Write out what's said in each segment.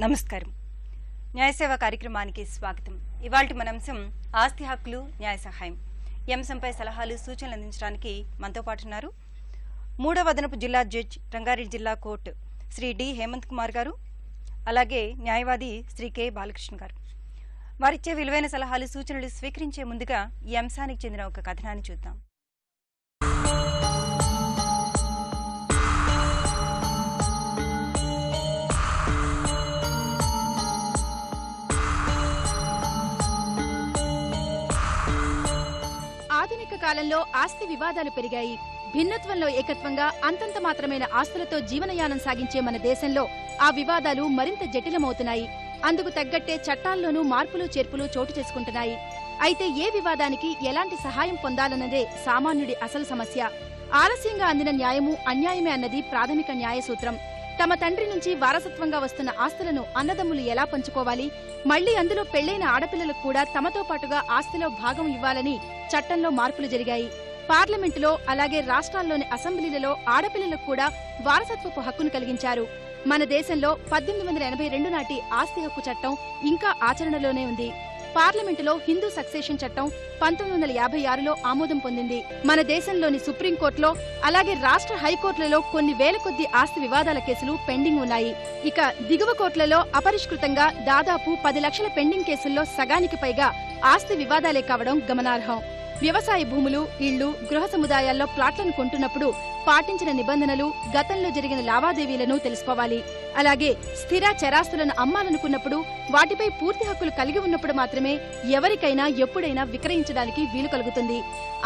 నమస్కారం. న్యాయసేవ కార్యక్రమానికి స్వాగతం. ఇవాల్టి మన అంశం ఆస్తి హక్కులు న్యాయ సహాయం. ఈ అంశంపై సలహాలు సూచనలు అందించడానికి మనతో పాటు ఉన్నారు 3వ అదనపు జిల్లా జడ్జి రంగారెడ్డి జిల్లా కోర్టు శ్రీ డి హేమంత్ కుమార్ గారు, అలాగే న్యాయవాది శ్రీ కె బాలకృష్ణ గారు. వారిచ్చే విలువైన సలహాలు సూచనలు స్వీకరించే ముందుగా ఈ అంశానికి చెందిన ఒక కథనాన్ని చూద్దాం. ఆధునిక కాలంలో ఆస్తి వివాదాలు పెరిగాయి. భిన్నత్వంలో ఏకత్వంగా అంతంత మాత్రమైన ఆస్తులతో జీవనయానం సాగించే మన దేశంలో ఆ వివాదాలు మరింత జటిలమవుతున్నాయి. అందుకు తగ్గట్టే చట్టాల్లోనూ మార్పులు చేర్పులు చోటు చేసుకుంటున్నాయి. అయితే ఏ వివాదానికి ఎలాంటి సహాయం పొందాలన్నదే సామాన్యుడి అసలు సమస్య. ఆలస్యంగా అందిన న్యాయము అన్యాయమే అన్నది ప్రాథమిక న్యాయ సూత్రం. తమ తండ్రి నుంచి వారసత్వంగా వస్తున్న ఆస్తులను అన్నదమ్ములు ఎలా పంచుకోవాలి, మళ్లీ అందులో పెళ్లైన ఆడపిల్లలకు కూడా తమతో పాటుగా ఆస్తిలో భాగం ఇవ్వాలని చట్టంలో మార్పులు జరిగాయి. పార్లమెంటులో అలాగే రాష్ట్రాల్లోని అసెంబ్లీలలో ఆడపిల్లలకు కూడా వారసత్వపు హక్కును కలిగించారు. మన దేశంలో 1882 నాటి ఆస్తి హక్కు చట్టం ఇంకా ఆచరణలోనే ఉంది. పార్లమెంటులో హిందూ సక్సేషన్ చట్టం 1956లో ఆమోదం పొందింది. మన దేశంలోని సుప్రీంకోర్టులో అలాగే రాష్ట్ర హైకోర్టులలో కొన్ని వేల కొద్ది ఆస్తి వివాదాల కేసులు పెండింగ్ ఉన్నాయి. ఇక దిగువ కోర్టులలో అపరిష్కృతంగా దాదాపు 10 లక్షల పెండింగ్ కేసుల్లో సగానికి పైగా ఆస్తి వివాదాలే కావడం గమనార్హం. వ్యవసాయ భూములు, ఇళ్లు, గృహ సముదాయాల్లో ప్లాట్లను కొంటున్నప్పుడు పాటించిన నిబంధనలు, గతంలో జరిగిన లావాదేవీలను తెలుసుకోవాలి. అలాగే స్థిర చరాస్తులను అమ్మాలనుకున్నప్పుడు వాటిపై పూర్తి హక్కులు కలిగి ఉన్నప్పుడు మాత్రమే ఎవరికైనా ఎప్పుడైనా విక్రయించడానికి వీలు కలుగుతుంది.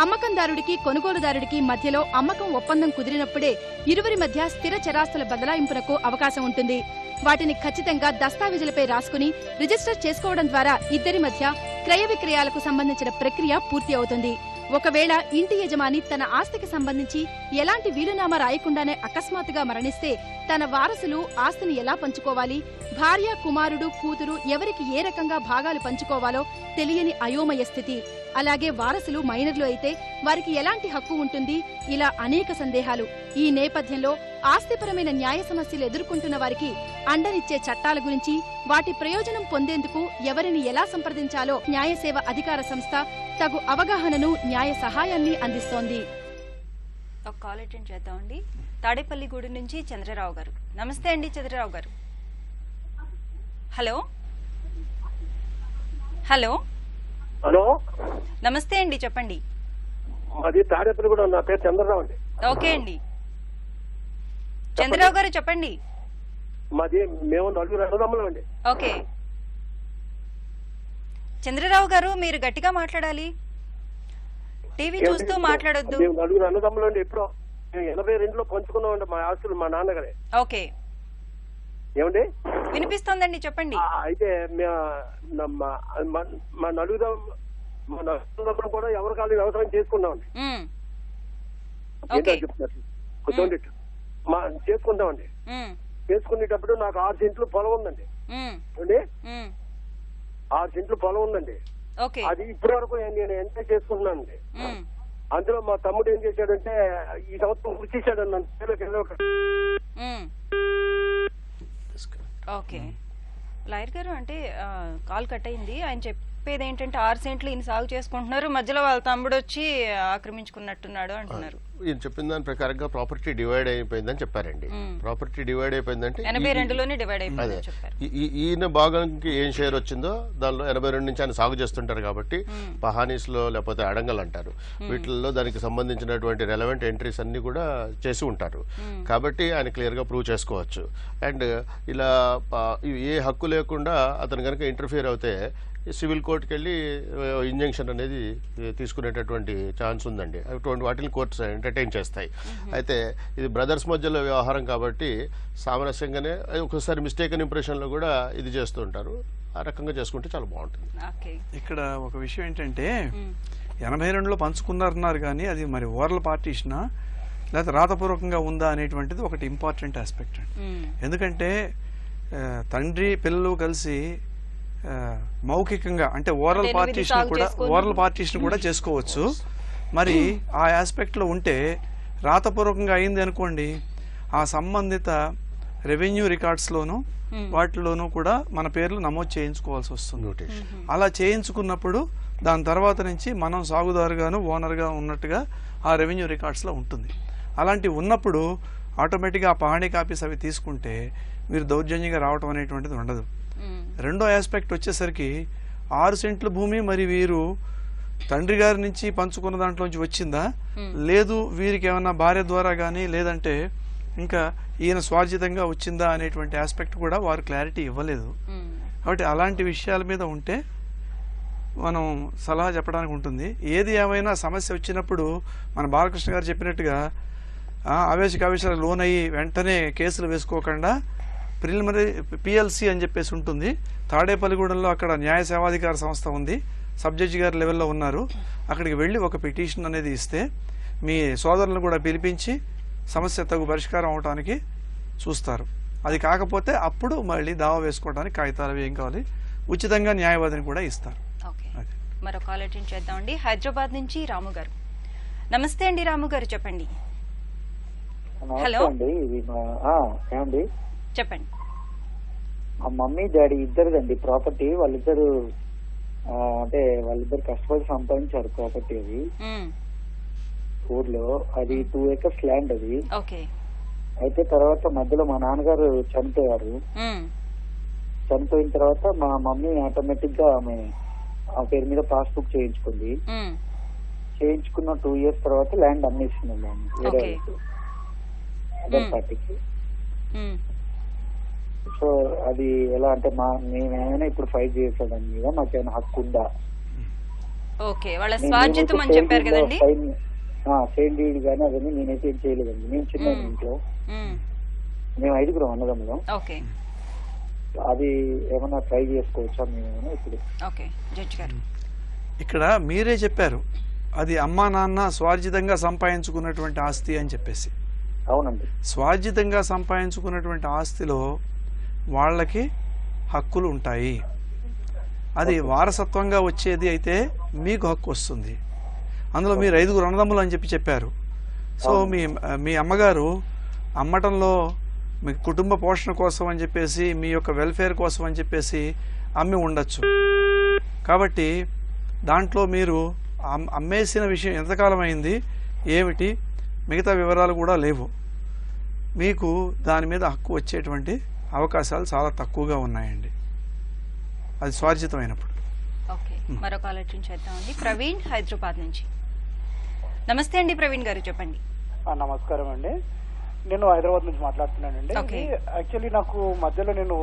అమ్మకందారుడికి కొనుగోలుదారుడికి మధ్యలో అమ్మకం ఒప్పందం కుదిరినప్పుడే ఇరువురి మధ్య స్థిర చరాస్తుల బదలాయింపునకు అవకాశం ఉంటుంది. వాటిని ఖచ్చితంగా దస్తావేజులపై రాసుకుని రిజిస్టర్ చేసుకోవడం ద్వారా ఇద్దరి మధ్య క్రయ విక్రయాలకు సంబంధించిన ప్రక్రియ పూర్తి అవుతుంది. ఒకవేళ ఇంటి యజమాని తన ఆస్తికి సంబంధించి ఎలాంటి వీలునామా రాయకుండానే అకస్మాత్తుగా మరణిస్తే తన వారసులు ఆస్తిని ఎలా పంచుకోవాలి, భార్య, కుమారుడు, కూతురు ఎవరికి ఏ రకంగా భాగాలు పంచుకోవాలో తెలియని అయోమయ స్థితి. అలాగే వారసులు మైనర్లు అయితే వారికి ఎలాంటి హక్కు ఉంటుంది, ఇలా అనేక సందేహాలు. ఈ నేపథ్యంలో ఆస్తిపరమైన న్యాయ సమస్యలు ఎదుర్కొంటున్న వారికి అండనిచ్చే చట్టాల గురించి, వాటి ప్రయోజనం పొందేందుకు ఎవరిని ఎలా సంప్రదించాలో న్యాయసేవ అధికార సంస్థ తగు అవగాహనను, న్యాయ సహాయాన్ని అందిస్తోంది. ఒక కాల్ అటెండ్ చేద్దామండి. తాడేపల్లిగూడెం నుంచి చంద్రరావు గారు. నమస్తే అండి చంద్రరావు గారు. హలో హలో హలో, నమస్తే అండి, చెప్పండి. అది తాడేపల్లిగూడెం, నా పేరు చంద్రరావు అండి. ఓకే అండి, చంద్రరావు గారు చెప్పండి. మాది మేము 4 అన్నదమ్ములం అండి. ఓకే చంద్రరావు గారు, మీరు గట్టిగా మాట్లాడాలి, టీవీ చూస్తూ మాట్లాడొద్దు. మేము 4 అన్నదమ్ములం అండి. ఎప్పుడో 82లో పంచుకున్నామండి మా ఆస్తులు, మా నాన్నగారే. ఓకే, ఏమండి వినిపిస్తోందండి, చెప్పండి. అయితే మా నలుగురు కూడా ఎవరి కాళ్ళు వ్యవసాయం చేసుకున్నామండి. ఏంటో చెప్తున్నారు, కూర్చోండి. చేసుకుంటామండి. చేసుకునేటప్పుడు నాకు 6 సెంట్లు పొలం ఉందండి. అండి 6 సెంట్లు పొలం ఉందండి. అది ఇప్పటి వరకు నేను ఎంజాయ్ చేసుకుంటున్నానండి. అందులో మా తమ్ముడు ఏం చేశాడంటే ఈ సంవత్సరం గుర్తించాడు. ఓకే లాయర్ గారు, అంటే కాల్ కట్ అయింది. ఆయన చెప్పేది ఏంటంటే 6 సెంట్లు ఈయన సాగు చేసుకుంటున్నారు, మధ్యలో వాళ్ళ తమ్ముడు వచ్చి ఆక్రమించుకున్నట్టున్నాడు అంటున్నారు. ఈయన చెప్పిన దాని ప్రకారంగా ప్రాపర్టీ డివైడ్ అయిపోయిందని చెప్పారండి. ప్రాపర్టీ డివైడ్ అయిపోయిందంటే 82లోనే డివైడ్ అయిపోయింది చెప్పారు. ఈయన భాగానికి ఏం షేర్ వచ్చిందో దానిలో 82 నుంచి ఆయన సాగు చేస్తుంటారు కాబట్టి పహానీస్ లో లేకపోతే అడంగల్ అంటారు, వీటిల్లో దానికి సంబంధించినటువంటి రెలవెంట్ ఎంట్రీస్ అన్ని కూడా చేసి ఉంటారు. కాబట్టి ఆయన క్లియర్ గా ప్రూవ్ చేసుకోవచ్చు. అండ్ ఇలా ఏ హక్కు లేకుండా అతను కనుక ఇంటర్ఫియర్ అవుతే సివిల్ కోర్టుకి వెళ్ళి ఇంజంక్షన్ అనేది తీసుకునేటటువంటి ఛాన్స్ ఉందండి. అటువంటి వాటిని కోర్ట్స్ ఎంటర్టైన్ చేస్తాయి. అయితే ఇది బ్రదర్స్ మధ్యలో వ్యవహారం కాబట్టి సామరస్యంగానే, ఒకసారి మిస్టేకన్ ఇంప్రెషన్లో కూడా ఇది చేస్తూ ఉంటారు. ఆ రకంగా చేసుకుంటే చాలా బాగుంటుంది. ఇక్కడ ఒక విషయం ఏంటంటే 82లో పంచుకున్నారన్నారు కానీ అది మరి ఓరల్ పార్టీషనా లేదా రాతపూర్వకంగా ఉందా అనేటువంటిది ఒకటి ఇంపార్టెంట్ ఆస్పెక్ట్ అండి. ఎందుకంటే తండ్రి పిల్లలు కలిసి మౌఖికంగా అంటే ఓరల్ పార్టీషన్ కూడా చేసుకోవచ్చు. మరి ఆ ఆస్పెక్ట్ లో ఉంటే రాతపూర్వకంగా అయింది అనుకోండి, ఆ సంబంధిత రెవెన్యూ రికార్డ్స్లోనూ వాటిలోనూ కూడా మన పేర్లు నమోదు చేయించుకోవాల్సి వస్తుంది. అలా చేయించుకున్నప్పుడు దాని తర్వాత నుంచి మనం సాగుదారుగాను ఓనర్గా ఉన్నట్టుగా ఆ రెవెన్యూ రికార్డ్స్లో ఉంటుంది. అలాంటివి ఉన్నప్పుడు ఆటోమేటిక్గా ఆ పహాణీ కాపీస్ అవి తీసుకుంటే మీరు దౌర్జన్యంగా రావటం అనేటువంటిది ఉండదు. రెండో ఆస్పెక్ట్ వచ్చేసరికి 6 సెంట్ల భూమి మరి వీరు తండ్రి గారి నుంచి పంచుకున్న దాంట్లోంచి వచ్చిందా, లేదు వీరికి ఏమన్నా భార్య ద్వారా కానీ లేదంటే ఇంకా ఈయన స్వార్జితంగా వచ్చిందా అనేటువంటి ఆస్పెక్ట్ కూడా వారు క్లారిటీ ఇవ్వలేదు. కాబట్టి అలాంటి విషయాల మీద ఉంటే మనం సలహా చెప్పడానికి ఉంటుంది. ఏది ఏమైనా సమస్య వచ్చినప్పుడు మన బాలకృష్ణ గారు చెప్పినట్టుగా ఆవేశకావేశాలు లోన్ అయ్యి వెంటనే కేసులు వేసుకోకుండా ప్రిలిమినరీ పిఎల్సి అని చెప్పేసి ఉంటుంది. తాడేపల్లిగూడెంలో అక్కడ న్యాయ సేవాధికార సంస్థ ఉంది, సబ్ జడ్జి గారి లెవెల్లో ఉన్నారు. అక్కడికి వెళ్ళి ఒక పిటిషన్ అనేది ఇస్తే మీ సోదరులను కూడా పిలిపించి సమస్య తగు పరిష్కారం అవడానికి చూస్తారు. అది కాకపోతే అప్పుడు మళ్ళీ దావా వేసుకోవడానికి కాగితాలు ఏం కావాలి, ఉచితంగా న్యాయవాదిని కూడా ఇస్తారు. మరో కాల్ అటెండ్ చేద్దామండి. హైదరాబాద్ నుంచి రాము గారు. నమస్తే అండి రాము గారు, చెప్పండి. హలో అండి, చెప్పండి. మా మమ్మీ డాడీ ఇద్దరిదండి ప్రాపర్టీ. వాళ్ళిద్దరు అంటే వాళ్ళిద్దరు కష్టపడి సంపాదించారు ప్రాపర్టీ. అది ఊర్లో అది 2 acres ల్యాండ్ అది. అయితే తర్వాత మధ్యలో మా నాన్నగారు చనిపోయారు. చనిపోయిన తర్వాత మా మమ్మీ ఆటోమేటిక్ గా ఆమె ఆ పేరు మీద పాస్బుక్ చేయించుకుంది. చేయించుకున్న 2 years తర్వాత ల్యాండ్ అమ్మేసిందండి ఆమె వేరే అదర్ పార్టీకి. సో అది ఎలా అంటే మేమేమైనా ఇప్పుడు ఫైట్ చేసాం దాని మీద, మాకేమైనా హక్కు ఉందా? సేమ్ డీడ్ కానీ అవన్నీ నేనైతే ఏం చేయలేదండి. మేము చిన్న ఇంట్లో మేము 5 అన్నదమ్ములం. అది ఏమన్నా ట్రై చేసుకోవచ్చా మేమేమైనా ఇప్పుడు? ఇక్కడ మీరే చెప్పారు అది అమ్మా నాన్న స్వార్జితంగా సంపాదించుకున్నటువంటి ఆస్తి అని చెప్పేసి. అవునండి. స్వార్జితంగా సంపాదించుకున్నటువంటి ఆస్తిలో వాళ్ళకి హక్కులు ఉంటాయి. అది వారసత్వంగా వచ్చేది అయితే మీకు హక్కు వస్తుంది. అందులో మీరు 5 అన్నదమ్ములు అని చెప్పారు. సో మీ అమ్మగారు అమ్మటంలో మీ కుటుంబ పోషణ కోసం అని చెప్పేసి, మీ యొక్క వెల్ఫేర్ కోసం అని చెప్పేసి అమ్మి ఉండొచ్చు. కాబట్టి దాంట్లో మీరు అమ్మేసిన విషయం ఎంతకాలం అయింది ఏమిటి మిగతా వివరాలు కూడా లేవు. మీకు దాని మీద హక్కు వచ్చేటువంటి అవకాశాలు చాలా తక్కువగా ఉన్నాయండి, అది స్వార్జితమైనప్పుడు. మరో కాల్ అటెండ్ చేద్దామండి. ప్రవీణ్ హైదరాబాద్ నుంచి. నమస్తే అండి ప్రవీణ్ గారు, చెప్పండి. నమస్కారం అండి, నేను హైదరాబాద్ నుంచి మాట్లాడుతున్నానండి. యాక్చువల్లీ నాకు మధ్యలో నేను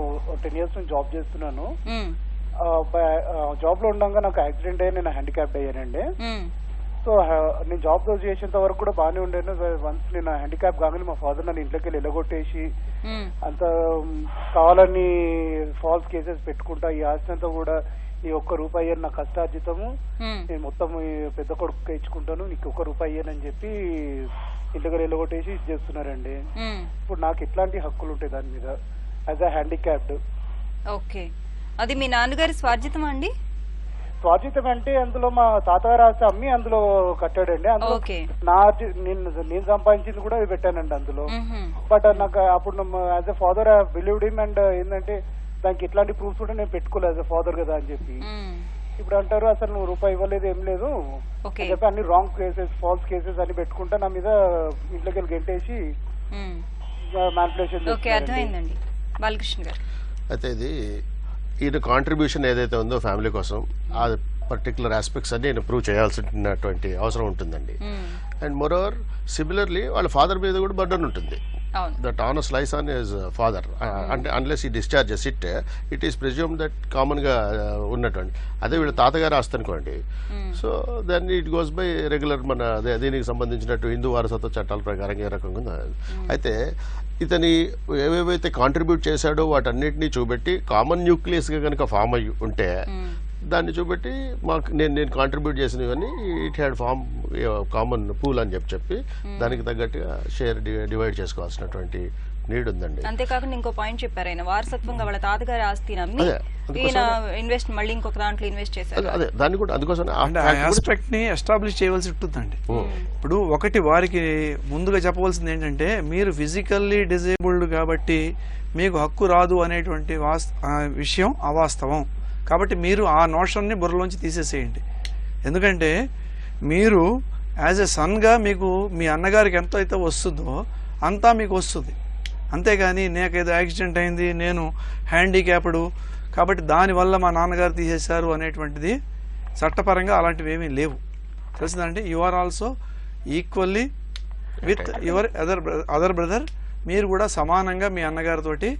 10 years నుంచి జాబ్ చేస్తున్నాను. జాబ్ లో ఉండగా నాకు యాక్సిడెంట్ అయ్యి నేను హ్యాండిక్యాప్డ్ అయ్యానండి. సో నేను జాబ్ రోజు చేసేంత వరకు కూడా బాగానే ఉండేను. వన్స్ నేను హ్యాండిక్యాప్ కాగానే మా ఫాదర్ నన్ను ఇంట్లోకి వెళ్ళి ఎలగొట్టేసి అంత కావాలని ఫాల్స్ కేసెస్ పెట్టుకుంటా ఈ ఆస్తి అంతా కూడా ఈ ₹1 నా కష్టార్జితము నేను మొత్తం పెద్ద కొడుకు ఇచ్చుకుంటాను, నీకు ₹1 అని చెప్పి ఇంటికి ఎలగొట్టేసి ఇది చేస్తున్నారండి. ఇప్పుడు నాకు ఎట్లాంటి హక్కులు ఉంటాయి దాని మీద యాజ్ అ హ్యాండిక్యాప్డ్? ఓకే, అది మీ నాన్నగారి స్వార్జితం అండి? స్వార్జితం అంటే అందులో మా తాతగారు ఆస్తి అమ్మి అందులో కట్టాడండి. అందులో నేను సంపాదించింది కూడా పెట్టానండి అందులో. బట్ నాకు అప్పుడు as a father I believed him and ఏంటంటే దానికి ఇట్లాంటి ప్రూఫ్స్ కూడా నేను పెట్టుకోలేదు యాజ్ ఎ ఫాదర్ కదా అని చెప్పి. ఇప్పుడు అంటారు అసలు నువ్వు ₹1 ఇవ్వలేదు ఏం లేదు చెప్పి అన్ని రాంగ్ కేసెస్ ఫాల్స్ కేసెస్ అని పెట్టుకుంటా నా మీద ఇంట్లోకి వెళ్ళి గెంటేసి మ్యానిపులేషన్. అర్థమైందండి బాలకృష్ణ గారు. అయితే ఇది ఈయన కాంట్రిబ్యూషన్ ఏదైతే ఉందో ఫ్యామిలీ కోసం ఆ పర్టికులర్ ఆస్పెక్ట్స్ అన్ని నేను ప్రూవ్ చేయాల్సినటువంటి అవసరం ఉంటుందండి. అండ్ మోరోవర్ సిమిలర్లీ వాళ్ళ ఫాదర్ మీద కూడా బర్డన్ ఉంటుంది. That onus lies on his father. అంటే అన్లెస్ ఈ discharges it is presume that కామన్గా ఉన్నటువంటి అదే వీళ్ళ తాతగారు ఆస్తనుకోండి. So then it goes by regular మన దీనికి సంబంధించినట్టు హిందూ వారసత్వ చట్టాల ప్రకారం ఏ రకంగా. అయితే ఇతని ఏవేవైతే కాంట్రిబ్యూట్ చేశాడో వాటన్నిటినీ చూపెట్టి కామన్ న్యూక్లియస్గా కనుక ఫామ్ అయ్యి ఉంటే దాన్ని చూపెట్టి మాకు నేను కాంట్రిబ్యూట్ చేసినవన్నీ it had form common pool అని చెప్పి దానికి తగ్గట్టుగా షేర్ డివైడ్ చేసుకోవాల్సినటువంటి నీడ్ ఉందండి. అంతేకాకుండా ఇంకో పాయింట్ చెప్పారు ఆయన, వారసత్వంగా వాళ్ళ తాతగారి ఆస్తి నమ్మి ఈయన ఇన్వెస్ట్ మళ్ళీ ఇంకొక దాంట్లో ఇన్వెస్ట్ చేశారు. అదే దాన్ని కూడా అందుకోసం ఆస్పెక్ట్ ని ఎస్టాబ్లిష్ చేయవలసి ఉంటుందండి. ఇప్పుడు ఒకటి వారికి ముందుగా చెప్పవలసింది ఏంటంటే, మీరు ఫిజికల్లీ డిజేబుల్డ్ కాబట్టి మీకు హక్కు రాదు అనేటువంటి విషయం అవాస్తవం. కాబట్టి మీరు ఆ నోషన్ని బుర్రలోంచి తీసేసేయండి. ఎందుకంటే మీరు యాజ్ ఎ సన్గా మీకు మీ అన్నగారికి ఎంత అయితే వస్తుందో అంతా మీకు వస్తుంది. అంతేగాని నాకేదో యాక్సిడెంట్ అయింది, నేను హ్యాండిక్యాప్డ్ కాబట్టి దానివల్ల మా నాన్నగారు తీసేశారు అనేటువంటిది చట్టపరంగా అలాంటివి ఏమీ లేవు. తెలిసిందండి. You are also equally with your other brother. మీరు కూడా సమానంగా మీ అన్నగారితోటి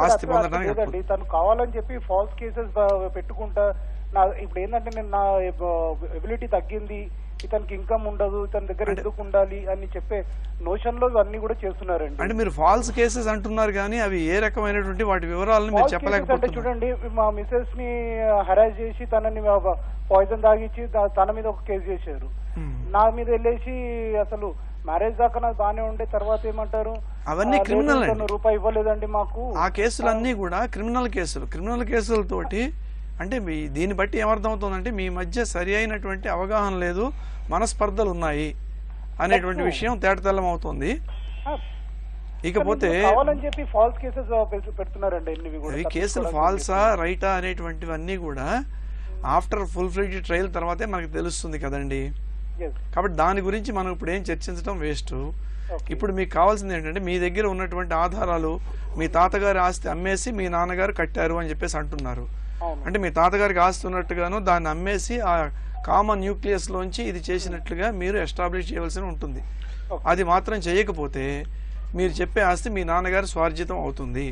ఆస్తి పొందడానికి. తను కావాలని చెప్పి ఫాల్స్ కేసెస్ పెట్టుకుంటా, ఇప్పుడు ఏంటంటే నేను నా ఎబిలిటీ తగ్గింది, ఇతనికి ఇన్కమ్ ఉండదు, ఇతని దగ్గర ఎందుకు ఉండాలి అని చెప్పే నోషన్ లో అన్ని కూడా చేస్తున్నారండి. అంటే మీరు ఫాల్స్ కేసెస్ అంటున్నారు కానీ అవి ఏ రకమైనటువంటి వాటి వివరాలను మీరు చెప్పలేకపోతున్నారు. చూడండి, మా మిసెస్ ని హరాస్ చేసి తనని పాయిజన్ తాగిచ్చి తన మీద ఒక కేసు చేశారు. నా మీద వెళ్ళేసి అసలు మ్యారేజ్ దాకా నాకు బాగానే ఉండే, తర్వాత ఏమంటారు అవన్నీ క్రిమినల్. రూపాయి ఇవ్వలేదండి మాకు. ఆ కేసులన్నీ కూడా క్రిమినల్ కేసులు. క్రిమినల్ కేసులతోటి అంటే దీన్ని బట్టి ఏమర్థం అవుతుందంటే మీ మధ్య సరి అయినటువంటి అవగాహన లేదు, మనస్పర్ధలు ఉన్నాయి అనేటువంటి విషయం తేటతెల్లం అవుతుంది. ఇకపోతే చెప్పి ఫాల్స్ కేసెస్ పెడుతున్నారండి. ఈ కేసులు ఫాల్సా రైటా అనేటువంటివన్నీ కూడా ఆఫ్టర్ ఫుల్ ఫ్లెడ్జ్డ్ ట్రయల్ తర్వాతే మనకు తెలుస్తుంది కదండి. కాబట్టి దాని గురించి మనం ఇప్పుడు ఏం చర్చించడం వేస్ట్. ఇప్పుడు మీకు కావాల్సింది ఏంటంటే, మీ దగ్గర ఉన్నటువంటి ఆధారాలు మీ తాతగారి ఆస్తి అమ్మేసి మీ నాన్నగారు కట్టారు అని చెప్పేసి అంటున్నారు. అంటే మీ తాతగారికి ఆస్తి ఉన్నట్టుగాను దాన్ని అమ్మేసి ఆ కామన్ న్యూక్లియస్ లోంచి ఇది చేసినట్లుగా మీరు ఎస్టాబ్లిష్ చేయవలసి ఉంటుంది. అది మాత్రం చేయకపోతే మీరు చెప్పే ఆస్తి మీ నాన్నగారు స్వార్జితం అవుతుంది.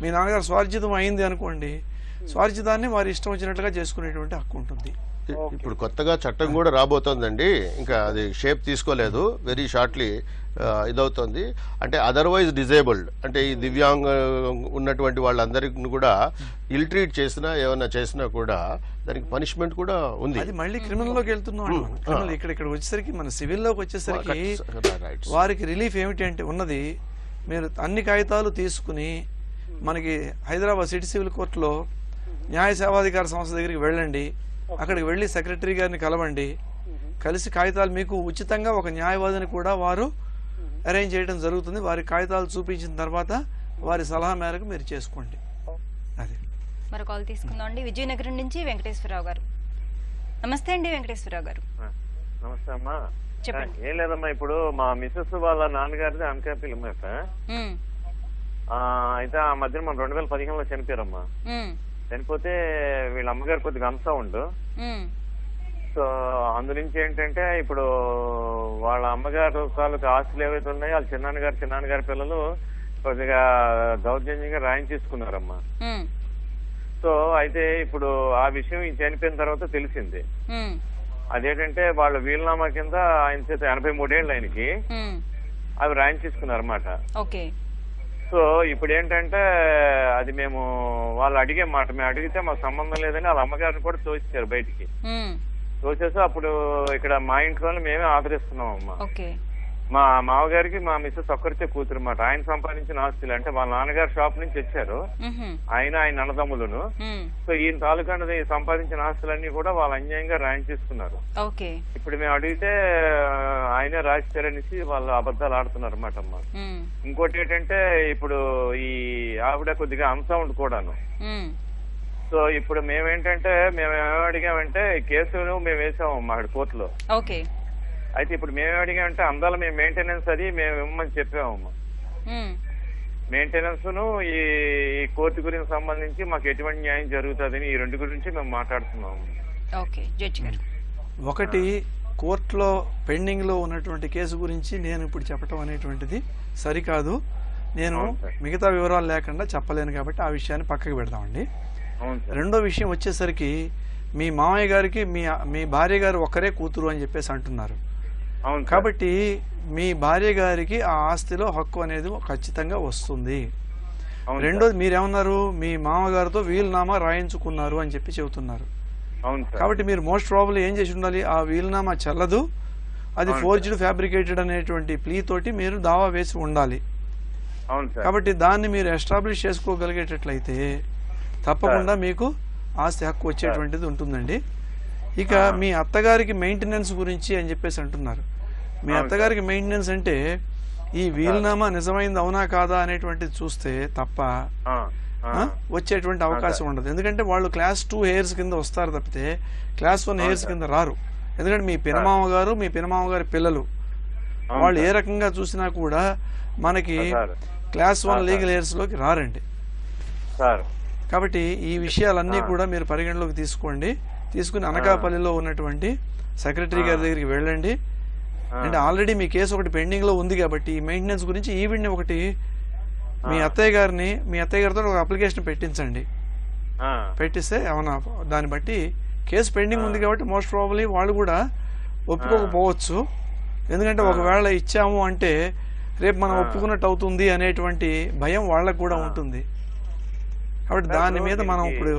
మీ నాన్నగారు స్వార్జితం అయింది అనుకోండి, స్వార్జితాన్ని వారి ఇష్టం వచ్చినట్లుగా చేసుకునేటువంటి హక్కు ఉంటుంది. ఇప్పుడు కొత్తగా చట్టం కూడా రాబోతోందండి. ఇంకా అది షేప్ తీసుకోలేదు, వెరీ షార్ట్లీ ఇదవుతుంది. అంటే అదర్వైజ్ డిజేబుల్డ్, అంటే ఈ దివ్యాంగ ఉన్నటువంటి వాళ్ళందరికీ కూడా ఇల్ ట్రీట్ చేసినా ఏమైనా చేసినా కూడా దానికి పనిష్మెంట్ కూడా ఉంది. అది మళ్ళీ క్రిమినల్ లోకి వెళ్తున్నాం. ఇక్కడ వచ్చేసరికి మన సివిల్ లోకి వచ్చేసరికి వారికి రిలీఫ్ ఏమిటి అంటే ఉన్నది, మీరు అన్ని కాగితాలు తీసుకుని మనకి హైదరాబాద్ సిటీ సివిల్ కోర్టులో న్యాయ సేవాధికార సంస్థ దగ్గరికి వెళ్ళండి. అక్కడికి వెళ్ళి సెక్రటరీ గారిని కలవండి. కలిసి కాగితాలు మీకు ఉచితంగా ఒక న్యాయవాదిని కూడా వారు అరేంజ్ చేయడం జరుగుతుంది. వారి కాగితాలు చూపించిన తర్వాత వారి సలహా మేరకు మీరు చేసుకోండి. అదే మరో కాల్ తీసుకుందాం అండి. విజయనగరం నుంచి వెంకటేశ్వరరావు గారు. నమస్తే అండి వెంకటేశ్వరరావు గారు. నమస్తే అమ్మా. చెప్పండి. ఏం లేదమ్మా, ఇప్పుడు మా మిస్సెస్ వాళ్ళ నాన్నగారిది అనకాపల్లి అన్నమాట. అయితే ఆ మధ్యన మనం 2015లో చనిపోయారమ్మా. చనిపోతే వీళ్ళ అమ్మగారు కొద్దిగా అంశం ఉండు. సో అందునుంచి ఏంటంటే ఇప్పుడు వాళ్ళ అమ్మగారు తాలూకు ఆస్తులు ఏవైతే ఉన్నాయో వాళ్ళ చిన్నాన్నగారి పిల్లలు కొద్దిగా దౌర్జన్యంగా రాయించేసుకున్నారమ్మా. సో అయితే ఇప్పుడు ఆ విషయం చనిపోయిన తర్వాత తెలిసింది. అదేంటంటే వాళ్ళ వీలునామా కింద ఆయన చేత 83 ఏళ్ళు ఆయనకి అవి రాయించేసుకున్నారన్నమాట. సో ఇప్పుడు ఏంటంటే అది మేము వాళ్ళు అడిగే మాట, మేము అడిగితే మాకు సంబంధం లేదని వాళ్ళ అమ్మగారిని కూడా తోసేశారు బయటికి. తోచేసి అప్పుడు ఇక్కడ మా ఇంట్లోనే మేమే ఆదరిస్తున్నాం అమ్మా. మా మామగారికి మా మిస్సెస్ ఒక్కరితే కూతురు మాట. ఆయన సంపాదించిన ఆస్తులు అంటే వాళ్ళ నాన్నగారు షాప్ నుంచి వచ్చారు, ఆయన అన్నదమ్ములను. సో ఈయన తాలూకా సంపాదించిన ఆస్తులన్నీ కూడా వాళ్ళు అన్యాయంగా రాయించేసుకున్నారు. ఇప్పుడు మేము అడిగితే ఆయనే రాసిచ్చారనేసి వాళ్ళు అబద్ధాలు ఆడుతున్నారు అన్నమాట అమ్మ. ఇంకోటి ఏంటంటే ఇప్పుడు ఈ ఆవిడ కొద్దిగా అన్సౌండ్ కూడాను. సో ఇప్పుడు మేమేంటంటే మేము ఏమడిగామంటే కేసును మేము వేసామమ్మా అక్కడ కోర్టులో. అయితే ఇప్పుడు మేము అడిగామంటే అందాల మేము మెయింటెనెన్స్ అది మేము ఇవ్వమని చెప్పామమ్మా. మెయింటెనెన్స్ ను ఈ కోర్టు గురించి సంబంధించి మాకు ఎటువంటి న్యాయం జరుగుతుందని ఈ రెండు గురించి మేము మాట్లాడుతున్నాము. ఒకటి, కోర్టులో పెండింగ్ లో ఉన్నటువంటి కేసు గురించి నేను ఇప్పుడు చెప్పడం అనేటువంటిది సరికాదు. నేను మిగతా వివరాలు లేకుండా చెప్పలేను కాబట్టి ఆ విషయాన్ని పక్కకు పెడదామండి. రెండో విషయం వచ్చేసరికి మీ మామయ్య గారికి మీ భార్య గారు ఒక్కరే కూతురు అని చెప్పేసి అంటున్నారు. కాబట్టి మీ భార్య గారికి ఆ ఆస్తిలో హక్కు అనేది ఖచ్చితంగా వస్తుంది. రెండోది మీరేమన్నారు, మీ మామగారితో వీలునామా రాయించుకున్నారు అని చెప్పి చెబుతున్నారు. కాబట్టి మీరు మోస్ట్ ప్రాబబ్లీ ఏం చేసి ఉండాలి, ఆ వీలునామా చెల్లదు, అది ఫోర్జ్డ్ ఫ్యాబ్రికేటెడ్ అనేటువంటి ప్లీ తోటి మీరు దావా వేసి ఉండాలి. అవును సార్. కాబట్టి దాన్ని మీరు ఎస్టాబ్లిష్ చేసుకోగలిగేటట్లయితే తప్పకుండా మీకు ఆస్తి హక్కు వచ్చేటువంటిది ఉంటుందండి. ఇక మీ అత్తగారికి మెయింటెనెన్స్ గురించి అని చెప్పేసి అంటున్నారు. మీ అత్తగారికి మెయింటెనెన్స్ అంటే ఈ వీలునామా నిజమైంది అవునా కాదా అనేటువంటిది చూస్తే తప్ప వచ్చేటువంటి అవకాశం ఉండదు. ఎందుకంటే వాళ్ళు క్లాస్ 2 హెయిర్స్ కింద వస్తారు తప్పితే క్లాస్ 1 హెయిర్స్ కింద రారు. ఎందుకంటే మీ పినమామ గారు మీ పినమామ గారి పిల్లలు వాళ్ళు ఏ రకంగా చూసినా కూడా మనకి క్లాస్ 1 లీగల్ హెయిర్స్ లోకి రారండి. కాబట్టి ఈ విషయాలన్నీ కూడా మీరు పరిగణలోకి తీసుకోండి. తీసుకుని అనకాపల్లిలో ఉన్నటువంటి సెక్రటరీ గారి దగ్గరికి వెళ్ళండి. అంటే ఆల్రెడీ మీ కేసు ఒకటి పెండింగ్ లో ఉంది కాబట్టి ఈ మెయింటెనెన్స్ గురించి ఈవిడ్ని ఒకటి మీ అత్తయ్య గారితో ఒక అప్లికేషన్ పెట్టించండి. పెట్టిస్తే ఏమన్నా దాన్ని బట్టి కేసు పెండింగ్ ఉంది కాబట్టి మోస్ట్ ప్రాబబ్లీ వాళ్ళు కూడా ఒప్పుకోకపోవచ్చు. ఎందుకంటే ఒకవేళ ఇచ్చాము అంటే రేపు మనం ఒప్పుకున్నట్టు అవుతుంది అనేటువంటి భయం వాళ్ళకు కూడా ఉంటుంది. కాబట్టి దాని మీద మనం ఇప్పుడు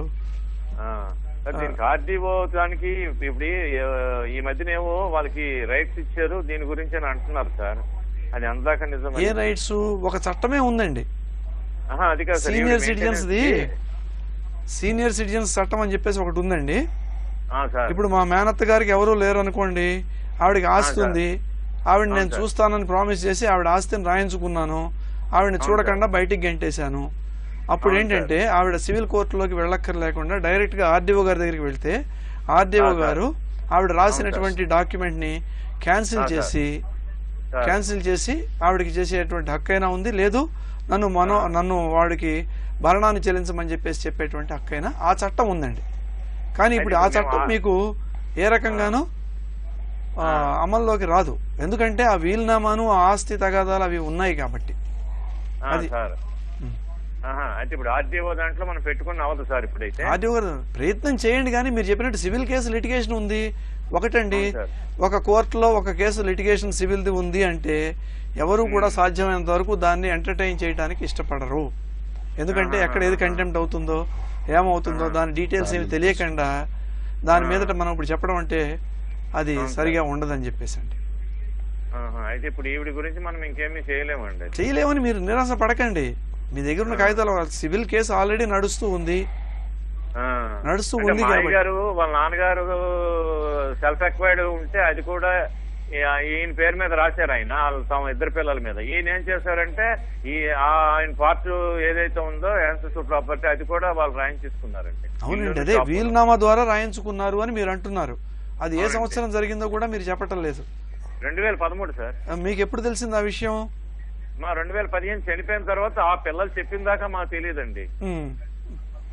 ఆర్డీఓ దానికి ఇప్పుడు ఈ మధ్యనేమో వాళ్ళకి రైట్స్ ఇచ్చారు దీని గురించి అని అంటున్నారు సార్. అది అందాక నిజం? ఏ రైట్స్? ఒక చట్టమే ఉందండి, అది కాదు senior citizens the senior citizens చట్టం అని చెప్పేసి ఒకటి ఉందండి. ఇప్పుడు మా మేనత్త గారికి ఎవరూ లేరు అనుకోండి, ఆవిడకి ఆస్తి ఉంది, ఆవిడ నేను చూస్తానని ప్రామిస్ చేసి ఆవిడ ఆస్తిని రాయించుకున్నాను, ఆవిడని చూడకుండా బయటికి గెంటేశాను. అప్పుడు ఏంటంటే ఆవిడ సివిల్ కోర్టులోకి వెళ్ళక్కర్లేకుండా డైరెక్ట్ గా ఆర్డీఓ గారి దగ్గరికి వెళ్తే ఆర్డీఓ గారు ఆవిడ రాసినటువంటి డాక్యుమెంట్ ని క్యాన్సిల్ చేసి ఆవిడకి చేసేటువంటి హక్కు అయినా ఉంది, లేదు నన్ను వాడికి భరణాన్ని చెల్లించమని చెప్పేటువంటి హక్కు అయినా ఆ చట్టం ఉందండి. కానీ ఇప్పుడు ఆ చట్టం మీకు ఏ రకంగానూ అమల్లోకి రాదు. ఎందుకంటే ఆ వీలునామాను ఆ ఆస్తి తగాదాలు అవి ఉన్నాయి కాబట్టి. అది అంటే ఇప్పుడు ఆర్డీఓ దాంట్లో మనం పెట్టుకుని అవ్వదు సార్. ఇప్పుడైతే ఆర్డీఓ గారు ప్రయత్నం చేయండి. కానీ మీరు చెప్పినట్టు సివిల్ కేసు లిటిగేషన్ ఉంది ఒకటండి. ఒక కోర్టులో ఒక కేసు లిటిగేషన్ సివిల్ది ఉంది అంటే ఎవరు కూడా సాధ్యమైనంత వరకు దాన్ని ఎంటర్టైన్ చేయడానికి ఇష్టపడరు. ఎందుకంటే ఎక్కడ ఏది కంటెంప్ట్ అవుతుందో ఏమవుతుందో దాని డీటెయిల్స్ ఏమి తెలియకుండా దాని మీదట మనం ఇప్పుడు చెప్పడం అంటే అది సరిగా ఉండదని చెప్పేసి అండి. అయితే ఇప్పుడు ఈవిడ గురించి మనం ఇంకేమీ చేయలేమని మీరు నిరాశ పడకండి. మీ దగ్గర ఉన్న కాగితాలు సివిల్ కేసు ఆల్రెడీ నడుస్తూ ఉంది గారు వాళ్ళ నాన్నగారు సెల్ఫ్ ఎక్వైర్డ్ ఉంటే అది కూడా ఈయన పేరు మీద రాశారు. ఆయన తమ ఇద్దరు పిల్లల మీద. ఈయన ఏం చేశారంటే ఆయన పార్ట్ ఏదైతే ఉందో యాన్సెస్టర్ ప్రాపర్టీ అది కూడా వాళ్ళు రాయించుకున్నారండి. అవునండి, అదే వీలునామా ద్వారా రాయించుకున్నారు అని మీరు అంటున్నారు. అది ఏ సంవత్సరం జరిగిందో కూడా మీరు చెప్పటం లేదు. 2013 సార్. మీకు ఎప్పుడు తెలిసింది ఆ విషయం? మా 2015 చనిపోయిన తర్వాత ఆ పిల్లలు చెప్పిన దాకా మాకు తెలియదండి.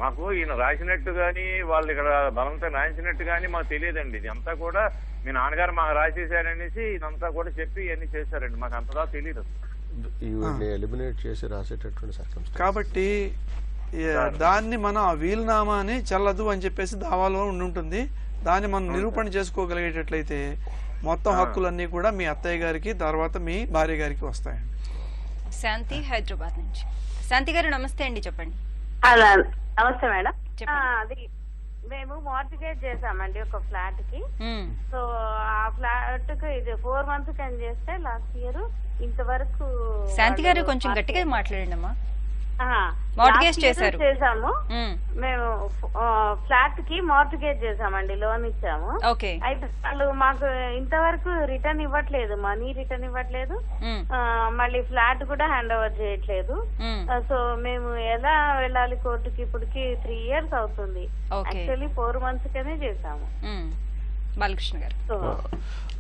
మాకు ఈయన రాసినట్టు గాని వాళ్ళు ఇక్కడ బలంతో రాయించినట్టు గాని మాకు తెలియదండి. ఇది అంతా కూడా మీ నాన్నగారు మాకు రాసేసారనేసి ఇదంతా కూడా చెప్పి ఇవన్నీ చేశారండి. మాకు అంతగా తెలియదు. కాబట్టి దాన్ని మనం ఆ వీలునామాని చెల్లదు అని చెప్పేసి దావాలో ఉంటుంది. దాన్ని మనం నిరూపణ చేసుకోగలిగేటట్లయితే మొత్తం హక్కులన్నీ కూడా మీ అత్తయ్య గారికి తర్వాత మీ భార్య గారికి వస్తాయండి. శాంతి హైదరాబాద్ నుంచి. శాంతి గారు నమస్తే అండి, చెప్పండి. నమస్తే మేడం. అది మేము మార్టిగేజ్ చేసామండి ఒక ఫ్లాట్ కి. సో ఆ ఫ్లాట్ కి ఇది 4 months అని చేస్తే లాస్ట్ ఇయర్ ఇంతవరకు. శాంతి గారు కొంచెం గట్టిగా మాట్లాడండి అమ్మా. మార్టిగేజ్ చేసాము మేము, ఫ్లాట్ కి మార్టిగేజ్ చేసామండి, లోన్ ఇచ్చాము. అయితే వాళ్ళు మాకు ఇంతవరకు రిటర్న్ ఇవ్వట్లేదు, మనీ రిటర్న్ ఇవ్వట్లేదు, మళ్ళీ ఫ్లాట్ కూడా హ్యాండ్ ఓవర్ చేయట్లేదు. సో మేము ఎలా వెళ్ళాలి కోర్టుకి? ఇప్పటికి 3 years అవుతుంది. యాక్చువల్లీ 4 months కనే చేసాము. బాలకృష్ణ గారు,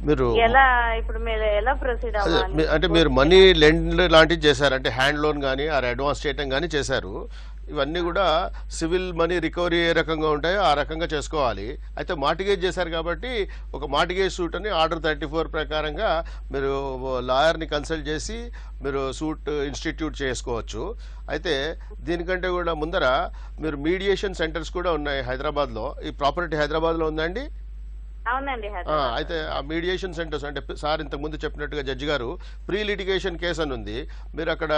మీరు ఎలా ఇప్పుడు మీరు ఎలా ప్రొసీడ్ అవ్వాలి? అంటే మీరు మనీ లెండ్ లాంటివి చేశారు, అంటే హ్యాండ్ లోన్ కానీ అడ్వాన్స్ చేయటం కానీ చేశారు. ఇవన్నీ కూడా సివిల్ మనీ రికవరీ ఏ రకంగా ఉంటాయో ఆ రకంగా చేసుకోవాలి. అయితే మార్టిగేజ్ చేశారు కాబట్టి ఒక మార్టిగేజ్ సూట్ అని ఆర్డర్ 34 ప్రకారంగా మీరు లాయర్ని కన్సల్ట్ చేసి మీరు సూట్ ఇన్స్టిట్యూట్ చేసుకోవచ్చు. అయితే దీనికంటే కూడా ముందర మీరు మీడియేషన్ సెంటర్స్ కూడా ఉన్నాయి హైదరాబాద్లో. ఈ ప్రాపర్టీ హైదరాబాద్లో ఉందండి? అవునండి. అయితే ఆ మీడియేషన్ సెంటర్స్ అంటే సార్ ఇంతకు ముందు చెప్పినట్టుగా జడ్జి గారు ప్రీ లిటిగేషన్ కేసు అని ఉంది. మీరు అక్కడ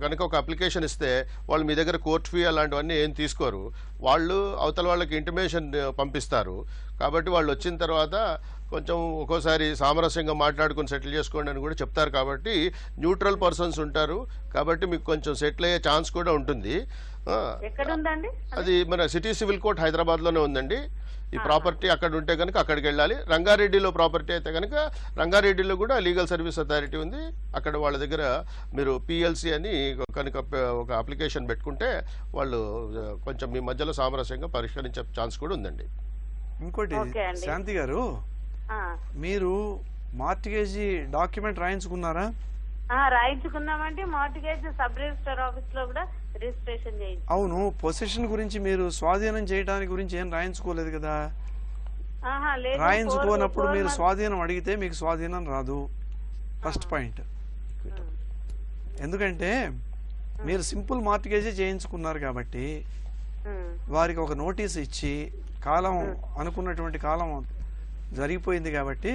కనుక ఒక అప్లికేషన్ ఇస్తే వాళ్ళు మీ దగ్గర కోర్ట్ ఫీ అలాంటివన్నీ ఏం తీసుకోరు. వాళ్ళు అవతల వాళ్ళకి ఇంటిమేషన్ పంపిస్తారు. కాబట్టి వాళ్ళు వచ్చిన తర్వాత కొంచెం ఒక్కోసారి సామరస్యంగా మాట్లాడుకుని సెటిల్ చేసుకోండి అని కూడా చెప్తారు. కాబట్టి న్యూట్రల్ పర్సన్స్ ఉంటారు. కాబట్టి మీకు కొంచెం సెటిల్ అయ్యే ఛాన్స్ కూడా ఉంటుంది. అది మన సిటీ సివిల్ కోర్ట్ హైదరాబాద్లోనే ఉందండి. ఈ ప్రాపర్టీ అక్కడ ఉంటే కనుక అక్కడికి వెళ్ళాలి. రంగారెడ్డిలో ప్రాపర్టీ అయితే కనుక రంగారెడ్డిలో కూడా లీగల్ సర్వీస్ అథారిటీ ఉంది. అక్కడ వాళ్ళ దగ్గర మీరు పిఎల్సి అని కనుక ఒక అప్లికేషన్ పెట్టుకుంటే వాళ్ళు కొంచెం మీ మధ్యలో సామరస్యంగా పరిష్కరించే ఛాన్స్ కూడా ఉందండి. ఇంకోటి శాంతి గారు, మీరు మార్టిగేజీ డాక్యుమెంట్ రాయించుకున్నారా? రాయించుకున్నామంటే మార్టిగేజ్ సబ్ రిజిస్టర్ ఆఫీస్ లో కూడా రిజిస్ట్రేషన్ చేయించాం. అవును, పొసెషన్ గురించి మీరు స్వాధీనం చేయడానికి గురించి ఏం రాయించుకోలేదు కదా? రాయించుకోనప్పుడు మీరు స్వాధీనం అడిగితే మీకు స్వాధీనం రాదు. First point. ఎందుకంటే మీరు సింపుల్ మార్టిగేజీ చేయించుకున్నారు కాబట్టి వారికి ఒక నోటీస్ ఇచ్చి కాలం అనుకున్నటువంటి కాలం జరిగిపోయింది కాబట్టి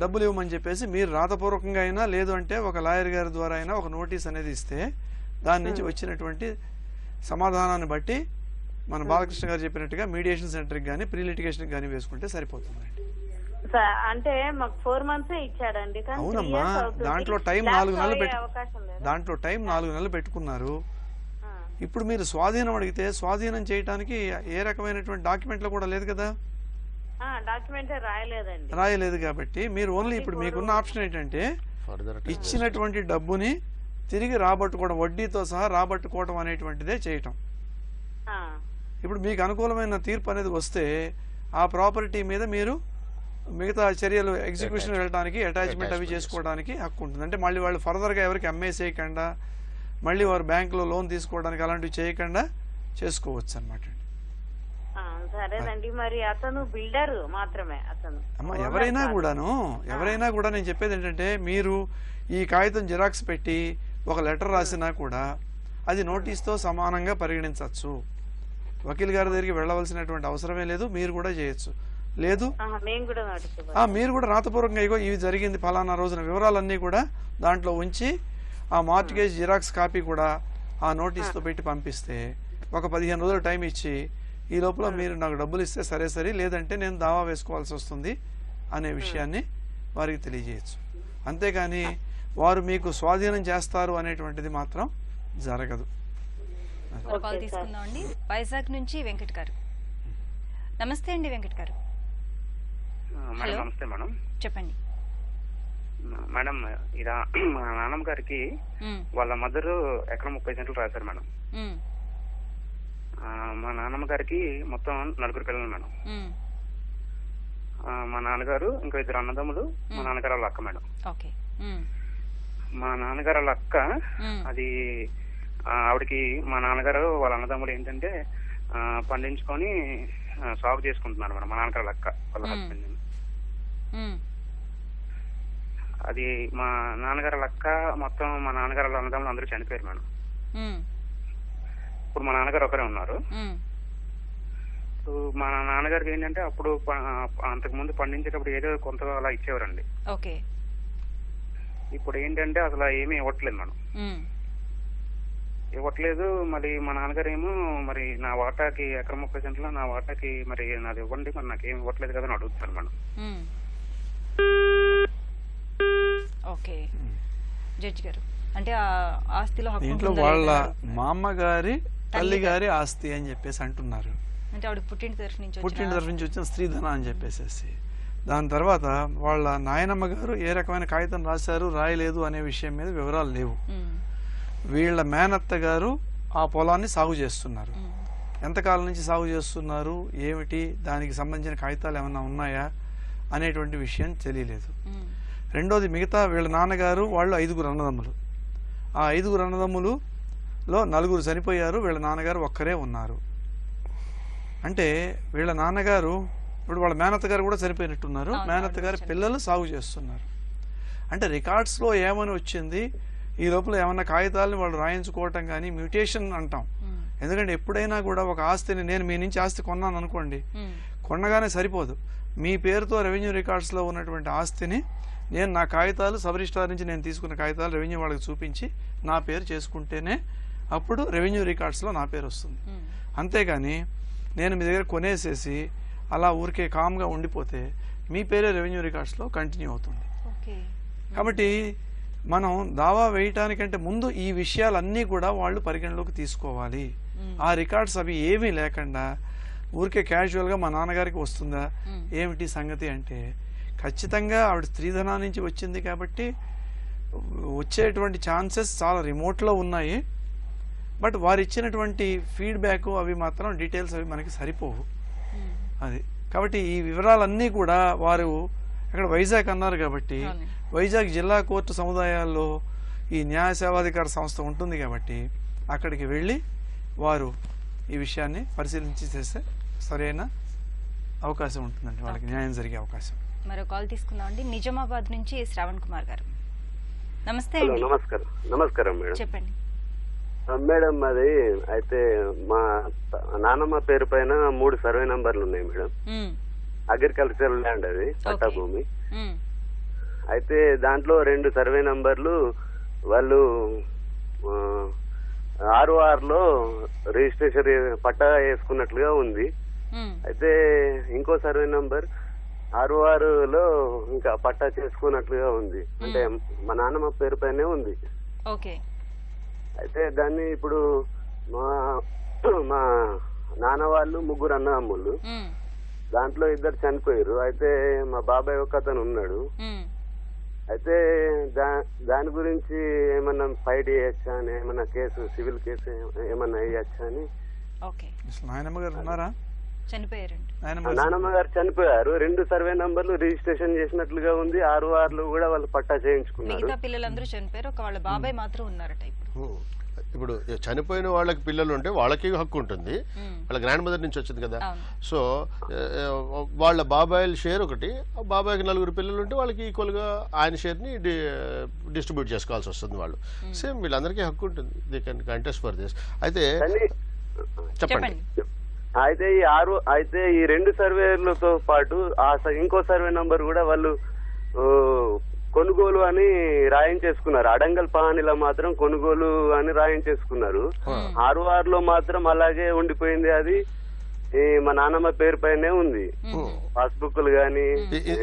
డబ్బులు ఇవ్వమని చెప్పేసి మీరు రాతపూర్వకంగా అయినా లేదు అంటే ఒక లాయర్ గారి ద్వారా అయినా ఒక నోటీస్ అనేది ఇస్తే దాని నుంచి వచ్చినటువంటి సమాధానాన్ని బట్టి మన బాలకృష్ణ గారు చెప్పినట్టుగా మీడియేషన్ సెంటర్కి కానీ ప్రీ లిటిగేషన్కి కానీ వేసుకుంటే సరిపోతుందండి. అంటే మాకు 4 months ఇచ్చాడండి. అవునమ్మా, దాంట్లో టైం 4 నెలలు పెట్టుకున్నారు. ఇప్పుడు మీరు స్వాధీనం అడిగితే స్వాధీనం చేయడానికి ఏ రకమైనటువంటి డాక్యుమెంట్లు కూడా లేదు కదా? రాయలేదు కాబట్టి మీరు ఓన్లీ ఇప్పుడు మీకున్న ఆప్షన్ ఏంటంటే ఇచ్చినటువంటి డబ్బుని తిరిగి రాబట్టుకోవడం, వడ్డీతో సహా రాబట్టుకోవడం అనేటువంటిదే చేయటం. ఇప్పుడు మీకు అనుకూలమైన తీర్పు అనేది వస్తే ఆ ప్రాపర్టీ మీద మీరు మిగతా చర్యలు ఎగ్జిక్యూషన్ వెళ్ళడానికి అటాచ్మెంట్ అవి చేసుకోవడానికి హక్కు ఉంటుంది. అంటే మళ్ళీ వాళ్ళు ఫర్దర్గా ఎవరికి అమ్మేసేయకుండా మళ్ళీ వారు బ్యాంకులో లోన్ తీసుకోవడానికి అలాంటివి చేయకుండా చేసుకోవచ్చు అనమాట. సరేనండి. మరి అతను బిల్డర్ మాత్రమే. అమ్మ ఎవరైనా కూడా నేను చెప్పేది ఏంటంటే మీరు ఈ కాగితం జిరాక్స్ పెట్టి ఒక లెటర్ రాసినా కూడా అది నోటీస్తో సమానంగా పరిగణించవచ్చు. వకీల్ గారి దగ్గరికి వెళ్ళవలసినటువంటి అవసరమే లేదు. మీరు కూడా చేయొచ్చు. లేదు మీరు కూడా రాతపూర్వకంగా ఇగో ఇవి జరిగింది ఫలానా రోజున వివరాలన్నీ కూడా దాంట్లో ఉంచి ఆ మార్టిగేజ్ జిరాక్స్ కాపీ కూడా ఆ నోటీస్తో పెట్టి పంపిస్తే ఒక 15 రోజులు టైం ఇచ్చి ఈ లోపల మీరు నాకు డబ్బులు ఇస్తే సరే, లేదంటే నేను దావా వేసుకోవాల్సి వస్తుంది అనే విషయాన్ని వారికి తెలియజేయచ్చు. అంతేగాని వారు మీకు స్వాధీనం చేస్తారు అనేటువంటిది మాత్రం జరగదు. వైజాగ్ నుంచి వెంకట్ గారు. నమస్తే అండి వెంకట్ గారు. నమస్తే మేడం. చెప్పండి మేడం. ఇలా మా నాన్నమ్మ గారికి వాళ్ళ మదర్ ఎకరం 30 సెంట్లు రాశారు మేడం. మా నాన్నమ్మ గారికి మొత్తం 4 పిల్లలు మేడం. మా నాన్నగారు ఇంకా 2 అన్నదమ్ములు, మా నాన్నగారు వాళ్ళ అక్క మేడం. మా నాన్నగారు వాళ్ళ అక్క అది ఆవిడకి మా నాన్నగారు వాళ్ళ అన్నదమ్ములు ఏంటంటే పండించుకొని సాగు చేసుకుంటున్నారు మేడం. మా నాన్నగారు వాళ్ళ అక్క వాళ్ళ హస్బెండ్. అది మా నాన్నగారు వాళ్ళ అక్క మొత్తం మా నాన్నగారు వాళ్ళ అన్నదమ్ములు అందరూ చనిపోయారు మేడం. ఇప్పుడు మా నాన్నగారు ఒకరే ఉన్నారు. మా నాన్నగారికి ఏంటంటే అప్పుడు అంతకు ముందు పండించేటప్పుడు ఏదో కొంత అలా ఇచ్చేవారండి. ఇప్పుడు ఏంటంటే అసలు ఏమీ ఇవ్వట్లేదు మేడం. ఇవ్వట్లేదు. మరి మా నాన్నగారు ఏమో మరి నా వాటాకి ఎకరం 30 సెంట్లో నా వాటాకి మరి నాది ఇవ్వండి, మరి నాకేం ఇవ్వట్లేదు కదా అని అడుగుతారు మేడం. జడ్జి గారు అంటే ఆస్తిలో దీంట్లో వాళ్ళ మా అమ్మగారి తల్లి గారి ఆస్తి అని చెప్పేసి అంటున్నారు. అంటే ఆవిడ పుట్టిన తరఫు నుంచి వచ్చిన స్త్రీధన అని చెప్పేసి. దాని తర్వాత వాళ్ళ నాయనమ్మ గారు ఏ రకమైన కాగితం రాశారు రాయలేదు అనే విషయం మీద వివరాలు లేవు. వీళ్ళ మేనత్త గారు ఆ పొలాన్ని సాగు చేస్తున్నారు. ఎంతకాలం నుంచి సాగు చేస్తున్నారు, ఏమిటి, దానికి సంబంధించిన కాగితాలు ఏమన్నా ఉన్నాయా అనేటువంటి విషయం తెలియలేదు. రెండోది మిగతా వీళ్ళ నాన్నగారు వాళ్ళు 5 అన్నదమ్ములు. ఆ 5 అన్నదమ్ములలో 4 చనిపోయారు. వీళ్ళ నాన్నగారు ఒక్కరే ఉన్నారు. అంటే వీళ్ళ నాన్నగారు ఇప్పుడు వాళ్ళ మేనత్త గారు కూడా చనిపోయినట్టున్నారు. మేనత్త గారి పిల్లలు సాగు చేస్తున్నారు. అంటే రికార్డ్స్లో ఏమని వచ్చింది, ఈ లోపల ఏమన్నా కాగితాలను వాళ్ళు రాయించుకోవటం కానీ మ్యూటేషన్ అంటాం. ఎందుకంటే ఎప్పుడైనా కూడా ఒక ఆస్తిని నేను మీ నుంచి ఆస్తి కొన్నాను అనుకోండి, కొనగానే సరిపోదు. మీ పేరుతో రెవెన్యూ రికార్డ్స్లో ఉన్నటువంటి ఆస్తిని నేను నా కాగితాలు సబ్ రిజిస్ట్రార్ నుంచి నేను తీసుకున్న కాగితాలు రెవెన్యూ వాళ్ళకి చూపించి నా పేరు చేసుకుంటేనే అప్పుడు రెవెన్యూ రికార్డ్స్లో నా పేరు వస్తుంది. అంతేగాని నేను మీ దగ్గర కొనేసేసి అలా ఊరికే కామ్గా ఉండిపోతే మీ పేరే రెవెన్యూ రికార్డ్స్లో కంటిన్యూ అవుతుంది. కాబట్టి మనం దావా వేయటానికంటే ముందు ఈ విషయాలన్నీ కూడా వాళ్ళు పరిగణలోకి తీసుకోవాలి. ఆ రికార్డ్స్ అవి ఏమీ లేకుండా ఊరికే క్యాజువల్గా మా నాన్నగారికి వస్తుందా ఏమిటి సంగతి అంటే, ఖచ్చితంగా ఆవిడ స్త్రీధనా నుంచి వచ్చింది కాబట్టి వచ్చేటువంటి ఛాన్సెస్ చాలా రిమోట్లో ఉన్నాయి. బట్ వారు ఇచ్చినటువంటి ఫీడ్బ్యాక్ అవి మాత్రం డీటెయిల్స్ అవి మనకి సరిపోవు. అది కాబట్టి ఈ వివరాలన్నీ కూడా వారు ఇక్కడ వైజాగ్ అన్నారు కాబట్టి వైజాగ్ జిల్లా కోర్టు సముదాయాల్లో ఈ న్యాయ సేవాధికార సంస్థ ఉంటుంది కాబట్టి అక్కడికి వెళ్ళి వారు ఈ విషయాన్ని పరిశీలించి చేస్తే సరైన అవకాశం ఉంటుందండి, వాళ్ళకి న్యాయం జరిగే అవకాశం. మరో కాల్ తీసుకుందామండి. నిజామాబాద్ నుంచి శ్రావణ్ కుమార్ గారు. నమస్తే. నమస్కారం మేడం. చెప్పండి మేడం. అది అయితే మా నాన్నమ్మ పేరు పైన 3 సర్వే నంబర్లు ఉన్నాయి మేడం. అగ్రికల్చరల్ ల్యాండ్, అది పట్టా భూమి. అయితే దాంట్లో 2 సర్వే నంబర్లు వాళ్ళు 6/6లో రిజిస్ట్రేషన్ పట్టా వేసుకున్నట్లుగా ఉంది. అయితే ఇంకో సర్వే నంబర్ 6/6లో ఇంకా పట్టా చేసుకున్నట్లుగా ఉంది. అంటే మా నాన్నమ్మ పేరు పైనే ఉంది. అయితే దాన్ని ఇప్పుడు మా నాన్న వాళ్ళు 3 అన్నదమ్ముళ్ళు, దాంట్లో 2 చనిపోయారు. అయితే మా బాబాయ్ ఒక అతను ఉన్నాడు. అయితే దాని గురించి ఏమన్నా ఫైట్ చేయొచ్చా అని, ఏమన్నా కేసు సివిల్ కేసు ఏమన్నా వేయచ్చా అని. నాయనమ్మ గారు ఉన్నారా? నానమ్మ గారు చనిపోయారు. 2 సర్వే నంబర్లు రిజిస్ట్రేషన్ చేసినట్లుగా ఉంది. 6/6లో కూడా వాళ్ళు పట్టా చేయించుకున్నారు. మిగతా పిల్లలందరూ చనిపోయారు, ఒక వాళ్ళ బాబాయ్ మాత్రం ఉన్నారట. ఇప్పుడు చనిపోయిన వాళ్ళకి పిల్లలు ఉంటే వాళ్ళకి హక్కు ఉంటుంది, వాళ్ళ గ్రాండ్ మదర్ నుంచి వచ్చింది కదా. సో వాళ్ళ బాబాయిల షేర్ ఒకటి, బాబాయ్కి 4 పిల్లలు ఉంటే వాళ్ళకి ఈక్వల్గా ఆయన షేర్ని డిస్ట్రిబ్యూట్ చేసుకోవాల్సి వస్తుంది. వాళ్ళు సేమ్ వీళ్ళందరికీ హక్కు ఉంటుంది. They can contest for this. అయితే చెప్పండి. అయితే ఈ 2 సర్వేలతో పాటు ఇంకో సర్వే నంబర్ కూడా వాళ్ళు కొనుగోలు అని రాయించేసుకున్నారు. అడంగల్ పహానీలో మాత్రం కొనుగోలు అని రాయించేసుకున్నారు. 6/6లో మాత్రం అలాగే ఉండిపోయింది. అది మా నాన్నమ్మ పేరు పైనే ఉంది, పాస్బుక్లు గానీ.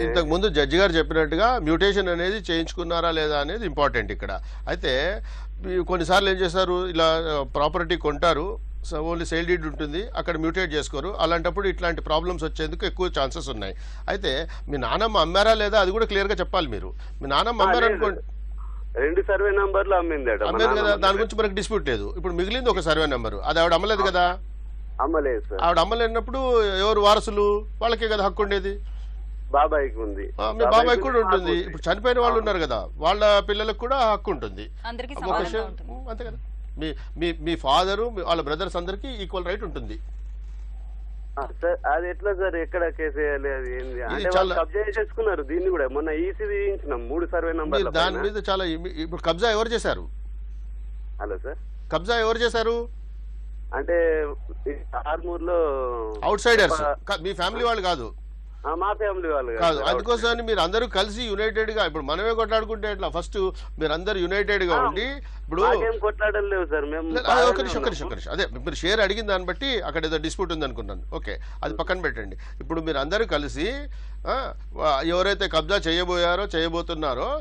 ఇంతకు ముందు జడ్జి గారు చెప్పినట్టుగా మ్యూటేషన్ అనేది చేయించుకున్నారా లేదా అనేది ఇంపార్టెంట్ ఇక్కడ. అయితే కొన్నిసార్లు ఏం చేస్తారు, ఇలా ప్రాపర్టీ కొంటారు, ఓన్లీ సేల్ డీడ్ ఉంటుంది, అక్కడ మ్యూటేట్ చేసుకోరు. అలాంటప్పుడు ఇట్లాంటి ప్రాబ్లమ్స్ వచ్చేందుకు ఎక్కువ ఛాన్సెస్ ఉన్నాయి. అయితే మీ నాన్నమ్మ అమ్మారా లేదా అది కూడా క్లియర్ గా చెప్పాలి. మీరు మీ నాన్నమ్మ అమ్మారనుకోండి, 2 సర్వే నంబర్లు అమ్మింది కదా, దాని గురించి మనకు డిస్ప్యూట్ లేదు. ఇప్పుడు మిగిలింది ఒక సర్వే నెంబర్, అది ఆవిడ అమ్మలేదు కదా. అమ్మలేదు. ఆవిడ అమ్మలేనప్పుడు ఎవరు వారసులు, వాళ్ళకే కదా హక్కు ఉండేది. బాబాయ్కి ఉంది, మీ బాబాయ్ కూడా ఉంటుంది. ఇప్పుడు చనిపోయిన వాళ్ళు ఉన్నారు కదా, వాళ్ళ పిల్లలకు కూడా హక్కు ఉంటుంది. అంతే కదా. మీ ఫాదరు వాళ్ళ బ్రదర్స్ అందరికి ఈక్వల్ రైట్ ఉంటుంది. అది ఎట్లా సార్, ఎక్కడ కేసు వేయాలి? అది ఏంది అంటే కబ్జా చేసుకున్నారు దీన్ని కూడా. మొన్న ఈసీ తీయించినాం 3 సర్వే నంబర్. దాని మీద చాలా. ఇప్పుడు కబ్జా ఎవరు చేశారు? హలో సార్, కబ్జా ఎవరు చేశారు అంటే ఆర్మూర్లో అవుట్ సైడర్స్, మీ ఫ్యామిలీ వాళ్ళు కాదు. మా ఫ్యామిలీ వాళ్ళు కాదు. అందుకోసమని మీరు అందరూ కలిసి యునైటెడ్ గా, ఇప్పుడు మనమే కొట్లాడుకుంటే ఎట్లా, ఫస్ట్ మీరు అందరు యునైటెడ్ గా ఉండి. ఇప్పుడు కొట్లాడలేవు సార్ మేము. ఒక నిమిషం. అదే మీరు షేర్ అడిగిన దాన్ని బట్టి అక్కడ ఏదో డిస్ప్యూట్ ఉంది అనుకున్నాను. ఓకే, అది పక్కన పెట్టండి. ఇప్పుడు మీరు అందరూ కలిసి ఎవరైతే కబ్జా చేయబోతున్నారో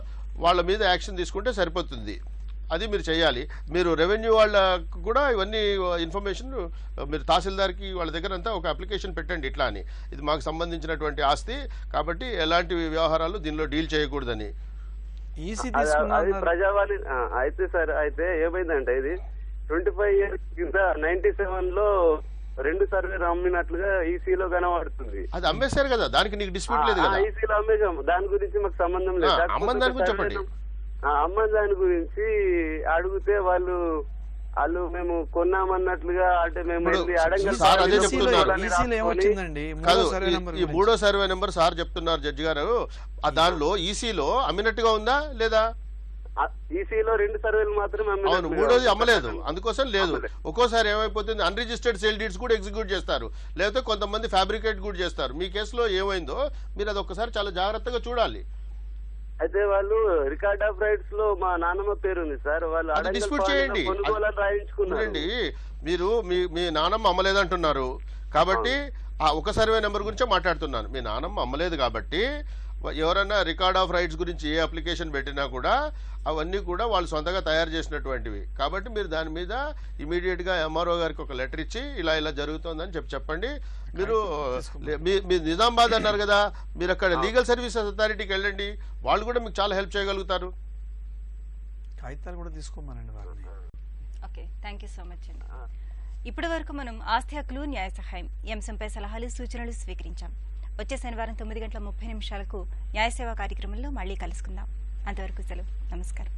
వాళ్ళ మీద యాక్షన్ తీసుకుంటే సరిపోతుంది. అది మీరు చేయాలి. మీరు రెవెన్యూ వాళ్ళకు కూడా ఇవన్నీ ఇన్ఫర్మేషన్ మీరు తహసీల్దార్కి వాళ్ళ దగ్గర అంతా ఒక అప్లికేషన్ పెట్టండి, ఇట్లా అని, ఇది మాకు సంబంధించినటువంటి ఆస్తి కాబట్టి ఎలాంటి వ్యవహారాలు దీనిలో డీల్ చేయకూడదని. ప్రజావాణి. అయితే సార్, అయితే ఏమైందంటే ఇది 25 years కింద 97లో 2 సర్వే అమ్మినట్లుగా ఈసీలో కనబడుతుంది. అది అమ్మేశారు కదా, దానికి నీకు డిస్ప్యూట్ లేదు కదా. ఈసీలో అమ్మేసాం, దాని గురించి మాకు సంబంధం లేదు. చెప్పండి. అమ్మ దాని గురించి అడిగితే వాళ్ళు మేము కొన్నామన్నట్లుగా, అంటే మేము ఈ 3వ సర్వే నెంబర్ సార్ చెప్తున్నారు జడ్జి గారు, దానిలో ఈసీలో అమ్మినట్టుగా ఉందా లేదా? ఈసీలో 2 సర్వేలు మాత్రమే అవును, మూడోది అమ్మలేదు, అందుకోసం లేదు. ఒక్కోసారి ఏమైపోతుంది, అన్రిజిస్టర్డ్ సేల్ డీడ్స్ కూడా ఎగ్జిక్యూట్ చేస్తారు, లేకపోతే కొంతమంది ఫ్యాబ్రికేట్ కూడా చేస్తారు. మీ కేసులో ఏమైందో మీరు అది ఒక్కసారి చాలా జాగ్రత్తగా చూడాలి. అయితే వాళ్ళు రికార్డ్ ఆఫ్ రైట్స్ లో మా నాన్నమ్మ పేరు ఉంది సార్, వాళ్ళు డిస్ప్యూట్ చేయండి. రాయించుకున్నారండి. మీరు మీ నాన్నమ్మ అమ్మలేదంటున్నారు కాబట్టి ఆ ఒక సర్వే నెంబర్ గురించే మాట్లాడుతున్నాను. మీ నాన్నమ్మ అమ్మలేదు కాబట్టి ఎవరన్నా రికార్డ్ ఆఫ్ రైట్స్ గురించి ఏ అప్లికేషన్ పెట్టినా కూడా అవన్నీ కూడా వాళ్ళు సొంతంగా తయారు చేసినటువంటివి. కాబట్టి మీరు దాని మీద ఇమీడియట్ గా ఎంఆర్ఓ గారికి ఒక లెటర్ ఇచ్చి ఇలా ఇలా జరుగుతోందని చెప్పండి. మీరు మీ నిజామాబాద్ అన్నారు కదా, మీరు అక్కడ లీగల్ సర్వీసెస్ అథారిటీకి వెళ్ళండి, వాళ్ళు కూడా మీకు చాలా హెల్ప్ చేయగలుగుతారు. కాగితాలు కూడా తీసుకోమనండి వాళ్ళని. Okay, thank you so much అండి. ఇప్పటి వరకు మనం ఆస్తి హక్కులు న్యాయ సహాయం ఈ అంశంపై సలహాలు సూచనలు స్వీకరించాం. వచ్చే శనివారం 9:30 న్యాయ సేవా కార్యక్రమంలో మళ్ళీ కలుసుకుందాం. అంతవరకు సెలవు. నమస్కారం.